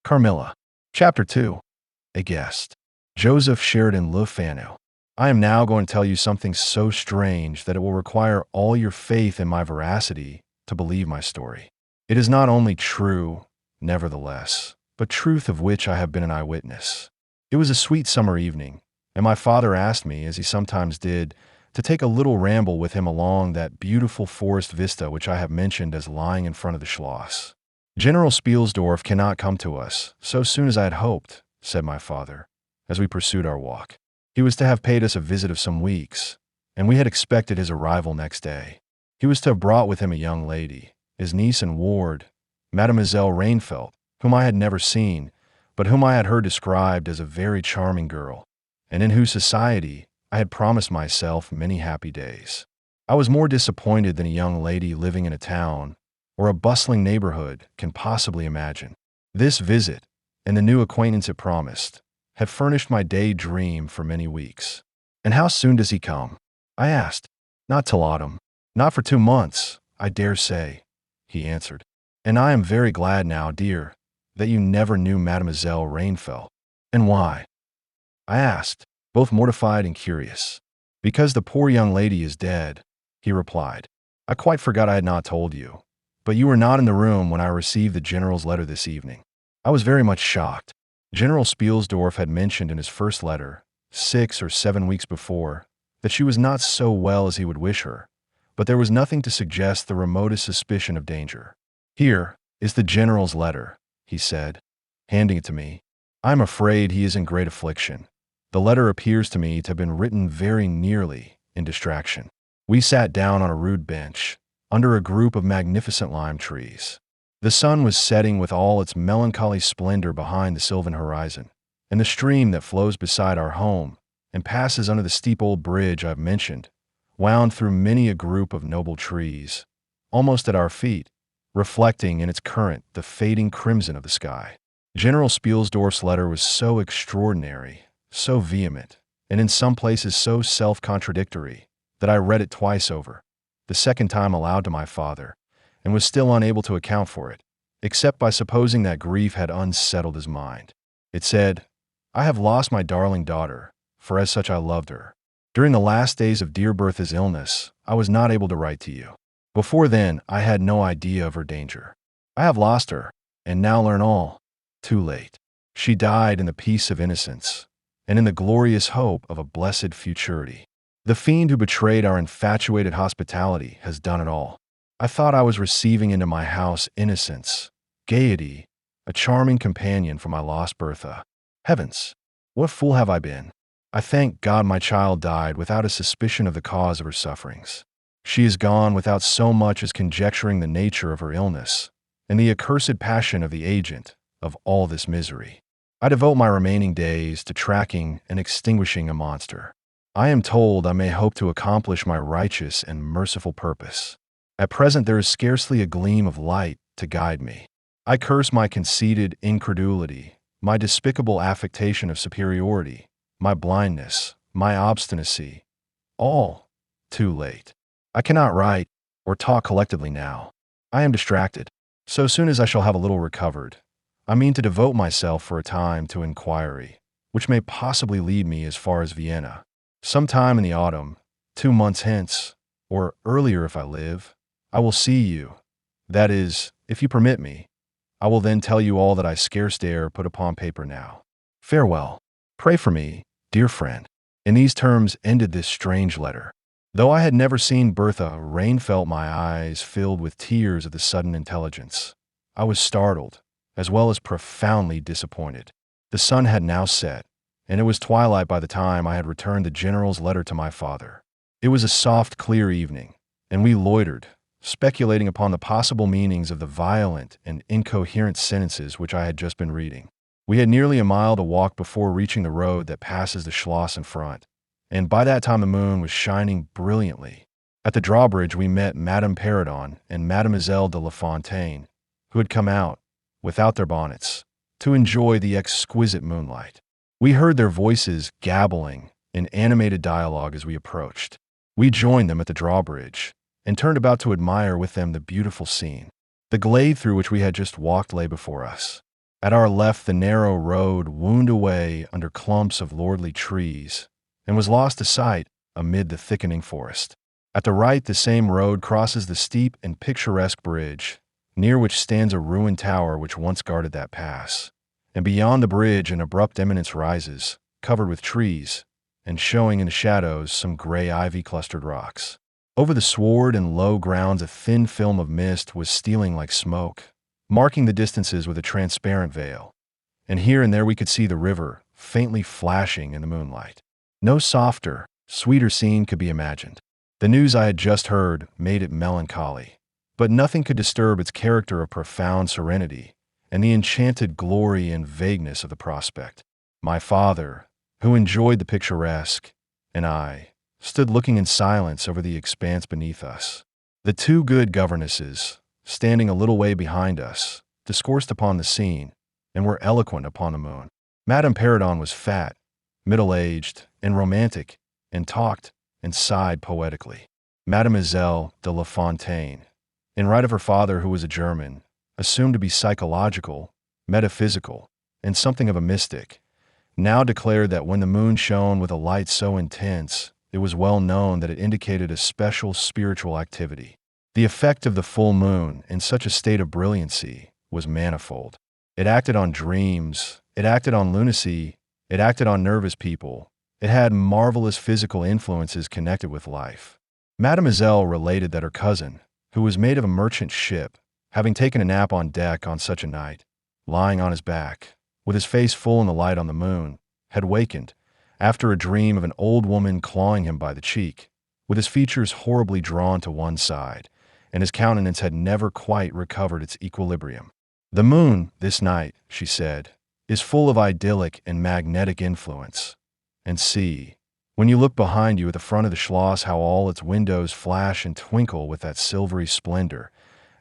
Carmilla. Chapter 2. A Guest. Joseph Sheridan Le Fanu. I am now going to tell you something so strange that it will require all your faith in my veracity to believe my story. It is not only true, nevertheless, but truth of which I have been an eyewitness. It was a sweet summer evening, and my father asked me, as he sometimes did, to take a little ramble with him along that beautiful forest vista which I have mentioned as lying in front of the Schloss. General Spielsdorf cannot come to us so soon as I had hoped, said my father, as we pursued our walk. He was to have paid us a visit of some weeks, and we had expected his arrival next day. He was to have brought with him a young lady, his niece and ward, Mademoiselle Rainfelt, whom I had never seen, but whom I had heard described as a very charming girl, and in whose society I had promised myself many happy days. I was more disappointed than a young lady living in a town or a bustling neighborhood can possibly imagine. This visit, and the new acquaintance it promised, had furnished my daydream for many weeks. "And how soon does he come?" I asked. "Not till autumn. Not for 2 months, I dare say," he answered. "And I am very glad now, dear, that you never knew Mademoiselle Rainfelt." "And why?" I asked, both mortified and curious. "Because the poor young lady is dead," he replied. "I quite forgot I had not told you, but you were not in the room when I received the general's letter this evening." I was very much shocked. General Spielsdorf had mentioned in his first letter, 6 or 7 weeks before, that she was not so well as he would wish her, but there was nothing to suggest the remotest suspicion of danger. "Here is the general's letter," he said, handing it to me. "I am afraid he is in great affliction. The letter appears to me to have been written very nearly in distraction." We sat down on a rude bench, under a group of magnificent lime trees. The sun was setting with all its melancholy splendor behind the sylvan horizon, and the stream that flows beside our home and passes under the steep old bridge I have mentioned wound through many a group of noble trees, almost at our feet, reflecting in its current the fading crimson of the sky. General Spielsdorf's letter was so extraordinary, so vehement, and in some places so self-contradictory, that I read it twice over, the second time aloud to my father, and was still unable to account for it, except by supposing that grief had unsettled his mind. It said, "I have lost my darling daughter, for as such I loved her. During the last days of dear Bertha's illness, I was not able to write to you. Before then, I had no idea of her danger. I have lost her, and now learn all, too late. She died in the peace of innocence, and in the glorious hope of a blessed futurity. The fiend who betrayed our infatuated hospitality has done it all. I thought I was receiving into my house innocence, gaiety, a charming companion for my lost Bertha. Heavens, what fool have I been? I thank God my child died without a suspicion of the cause of her sufferings. She is gone without so much as conjecturing the nature of her illness, and the accursed passion of the agent of all this misery. I devote my remaining days to tracking and extinguishing a monster. I am told I may hope to accomplish my righteous and merciful purpose. At present there is scarcely a gleam of light to guide me. I curse my conceited incredulity, my despicable affectation of superiority, my blindness, my obstinacy, all too late. I cannot write or talk collectively now. I am distracted. So soon as I shall have a little recovered, I mean to devote myself for a time to inquiry, which may possibly lead me as far as Vienna. Some time in the autumn, 2 months hence, or earlier if I live, I will see you. That is, if you permit me. I will then tell you all that I scarce dare put upon paper now. Farewell. Pray for me, dear friend." In these terms ended this strange letter. Though I had never seen Bertha Rainfelt, my eyes filled with tears at the sudden intelligence. I was startled, as well as profoundly disappointed. The sun had now set, and it was twilight by the time I had returned the general's letter to my father. It was a soft, clear evening, and we loitered, speculating upon the possible meanings of the violent and incoherent sentences which I had just been reading. We had nearly a mile to walk before reaching the road that passes the Schloss in front, and by that time the moon was shining brilliantly. At the drawbridge we met Madame Perrodon and Mademoiselle de La Fontaine, who had come out, without their bonnets, to enjoy the exquisite moonlight. We heard their voices gabbling in animated dialogue as we approached. We joined them at the drawbridge, and turned about to admire with them the beautiful scene. The glade through which we had just walked lay before us. At our left, the narrow road wound away under clumps of lordly trees and was lost to sight amid the thickening forest. At the right, the same road crosses the steep and picturesque bridge, near which stands a ruined tower which once guarded that pass. And beyond the bridge, an abrupt eminence rises, covered with trees, and showing in the shadows some gray ivy-clustered rocks. Over the sward and low grounds, a thin film of mist was stealing like smoke, marking the distances with a transparent veil. And here and there we could see the river, faintly flashing in the moonlight. No softer, sweeter scene could be imagined. The news I had just heard made it melancholy, but nothing could disturb its character of profound serenity and the enchanted glory and vagueness of the prospect. My father, who enjoyed the picturesque, and I stood looking in silence over the expanse beneath us. The two good governesses, standing a little way behind us, discoursed upon the scene and were eloquent upon the moon. Madame Perrodon was fat, middle-aged, and romantic, and talked and sighed poetically. Mademoiselle de La Fontaine, in right of her father who was a German, assumed to be psychological, metaphysical, and something of a mystic, now declared that when the moon shone with a light so intense, it was well known that it indicated a special spiritual activity. The effect of the full moon in such a state of brilliancy was manifold. It acted on dreams, it acted on lunacy, it acted on nervous people. It had marvelous physical influences connected with life. Mademoiselle related that her cousin, who was mate of a merchant ship, having taken a nap on deck on such a night, lying on his back, with his face full in the light on the moon, had wakened, after a dream of an old woman clawing him by the cheek, with his features horribly drawn to one side, and his countenance had never quite recovered its equilibrium. The moon, this night, she said, is full of idyllic and magnetic influence. And see, when you look behind you at the front of the Schloss, how all its windows flash and twinkle with that silvery splendor,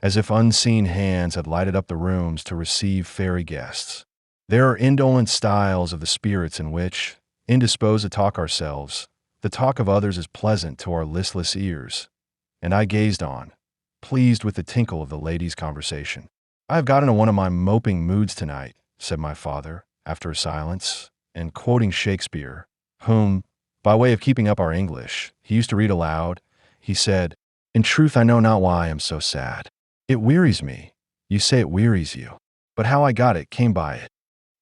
as if unseen hands had lighted up the rooms to receive fairy guests. There are indolent styles of the spirits in which, indisposed to talk ourselves, the talk of others is pleasant to our listless ears. And I gazed on, pleased with the tinkle of the ladies' conversation. "I have got into one of my moping moods tonight," said my father, after a silence, and quoting Shakespeare, whom, by way of keeping up our English, he used to read aloud, he said, "In truth, I know not why I am so sad. It wearies me. You say it wearies you. But how I got it, came by it.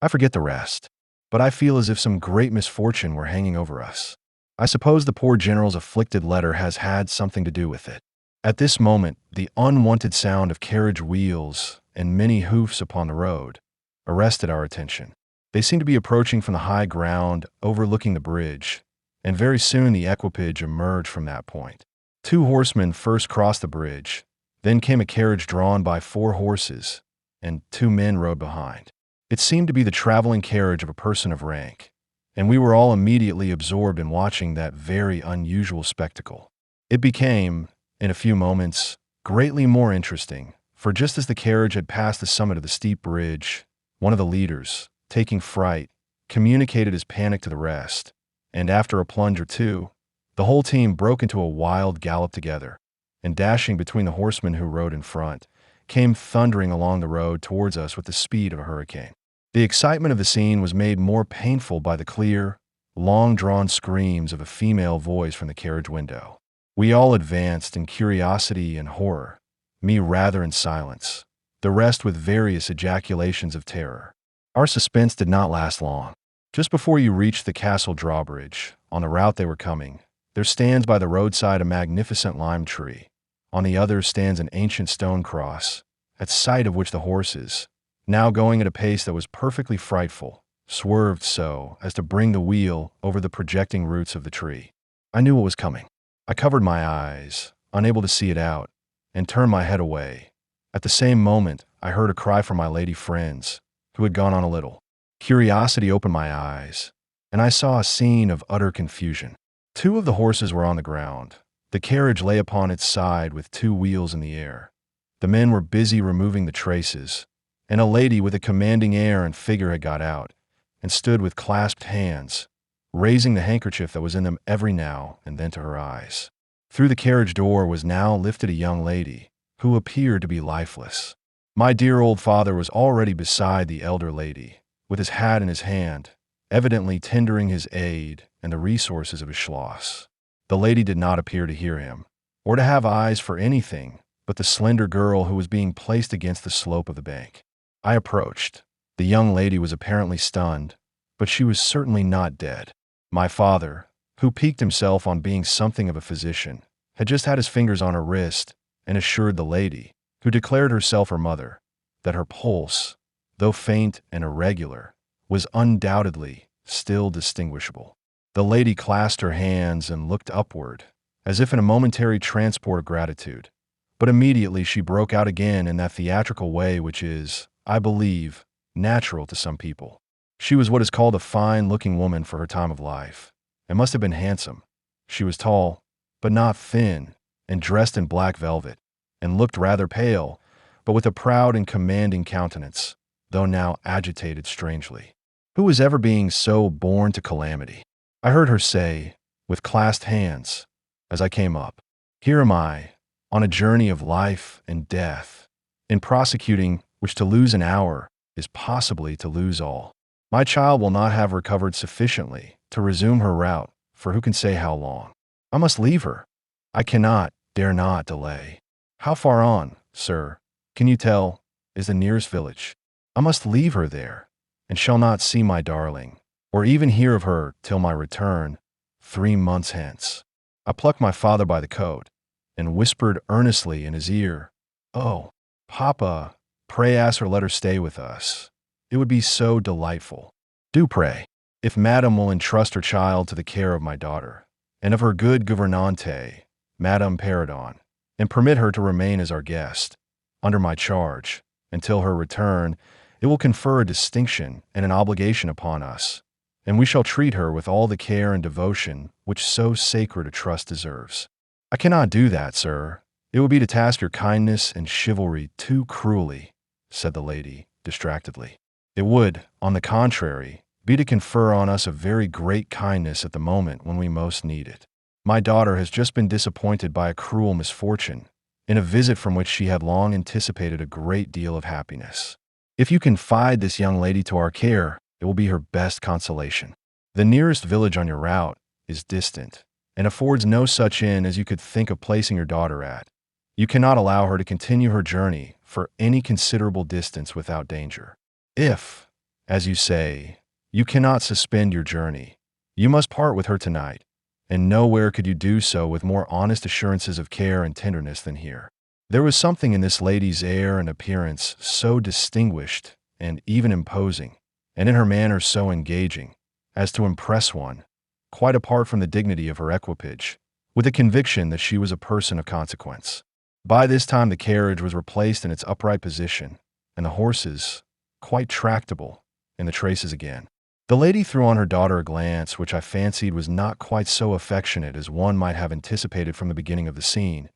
I forget the rest. But I feel as if some great misfortune were hanging over us. I suppose the poor general's afflicted letter has had something to do with it." At this moment, the unwonted sound of carriage wheels and many hoofs upon the road arrested our attention. They seemed to be approaching from the high ground overlooking the bridge, and very soon the equipage emerged from that point. 2 horsemen first crossed the bridge, then came a carriage drawn by 4 horses, and 2 men rode behind. It seemed to be the traveling carriage of a person of rank, and we were all immediately absorbed in watching that very unusual spectacle. It became, in a few moments, greatly more interesting, for just as the carriage had passed the summit of the steep bridge, one of the leaders, taking fright, communicated his panic to the rest, and after a plunge or two, the whole team broke into a wild gallop together, and dashing between the horsemen who rode in front, came thundering along the road towards us with the speed of a hurricane. The excitement of the scene was made more painful by the clear, long-drawn screams of a female voice from the carriage window. We all advanced in curiosity and horror, me rather in silence, the rest with various ejaculations of terror. Our suspense did not last long. Just before you reached the castle drawbridge, on the route they were coming, there stands by the roadside a magnificent lime tree. On the other stands an ancient stone cross, at sight of which the horses, now going at a pace that was perfectly frightful, swerved so as to bring the wheel over the projecting roots of the tree. I knew what was coming. I covered my eyes, unable to see it out, and turned my head away. At the same moment, I heard a cry from my lady friends, who had gone on a little. Curiosity opened my eyes, and I saw a scene of utter confusion. 2 of the horses were on the ground. The carriage lay upon its side with 2 wheels in the air. The men were busy removing the traces, and a lady with a commanding air and figure had got out, and stood with clasped hands, raising the handkerchief that was in them every now and then to her eyes. Through the carriage door was now lifted a young lady, who appeared to be lifeless. My dear old father was already beside the elder lady, with his hat in his hand, evidently tendering his aid and the resources of his schloss. The lady did not appear to hear him, or to have eyes for anything but the slender girl who was being placed against the slope of the bank. I approached. The young lady was apparently stunned, but she was certainly not dead. My father, who piqued himself on being something of a physician, had just had his fingers on her wrist and assured the lady, who declared herself her mother, that her pulse, though faint and irregular, was undoubtedly still distinguishable. The lady clasped her hands and looked upward, as if in a momentary transport of gratitude, but immediately she broke out again in that theatrical way which is, I believe, natural to some people. She was what is called a fine-looking woman for her time of life, and must have been handsome. She was tall, but not thin, and dressed in black velvet, and looked rather pale, but with a proud and commanding countenance, though now agitated strangely. Who was ever being so born to calamity? I heard her say, with clasped hands, as I came up, "Here am I, on a journey of life and death, in prosecuting which to lose an hour is possibly to lose all. My child will not have recovered sufficiently to resume her route for who can say how long. I must leave her. I cannot, dare not delay. How far on, sir, can you tell, is the nearest village? I must leave her there, and shall not see my darling, or even hear of her till my return, 3 months hence." I plucked my father by the coat, and whispered earnestly in his ear, "Oh, Papa, pray ask her let her stay with us. It would be so delightful. Do pray, if Madame will entrust her child to the care of my daughter, and of her good gouvernante, Madame Peridon, and permit her to remain as our guest, under my charge, until her return, it will confer a distinction and an obligation upon us, and we shall treat her with all the care and devotion which so sacred a trust deserves." "I cannot do that, sir. It would be to task your kindness and chivalry too cruelly," said the lady, distractedly. "It would, on the contrary, be to confer on us a very great kindness at the moment when we most need it. My daughter has just been disappointed by a cruel misfortune, in a visit from which she had long anticipated a great deal of happiness. If you confide this young lady to our care, it will be her best consolation. The nearest village on your route is distant, and affords no such inn as you could think of placing your daughter at. You cannot allow her to continue her journey for any considerable distance without danger. If, as you say, you cannot suspend your journey, you must part with her tonight, and nowhere could you do so with more honest assurances of care and tenderness than here." There was something in this lady's air and appearance so distinguished and even imposing, and in her manner so engaging, as to impress one, quite apart from the dignity of her equipage, with the conviction that she was a person of consequence. By this time the carriage was replaced in its upright position, and the horses, quite tractable, in the traces again. The lady threw on her daughter a glance which I fancied was not quite so affectionate as one might have anticipated from the beginning of the scene.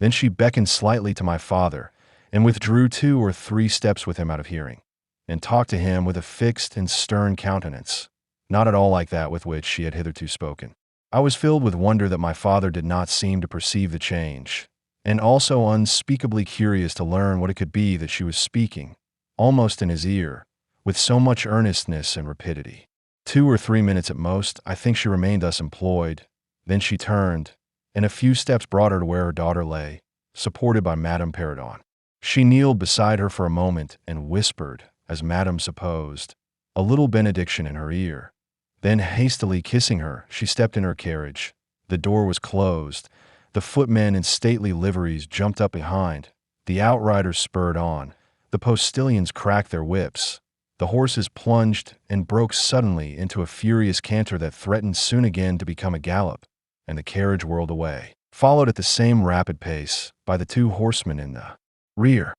Then she beckoned slightly to my father, and withdrew 2 or 3 steps with him out of hearing, and talked to him with a fixed and stern countenance, not at all like that with which she had hitherto spoken. I was filled with wonder that my father did not seem to perceive the change, and also unspeakably curious to learn what it could be that she was speaking, almost in his ear, with so much earnestness and rapidity. 2 or 3 minutes at most, I think she remained thus employed. Then she turned, and a few steps brought her to where her daughter lay, supported by Madame Peridon. She kneeled beside her for a moment and whispered, as Madame supposed, a little benediction in her ear. Then, hastily kissing her, she stepped in her carriage. The door was closed. The footmen in stately liveries jumped up behind. The outriders spurred on. The postilions cracked their whips. The horses plunged and broke suddenly into a furious canter that threatened soon again to become a gallop, and the carriage whirled away, followed at the same rapid pace by the 2 horsemen in the rear.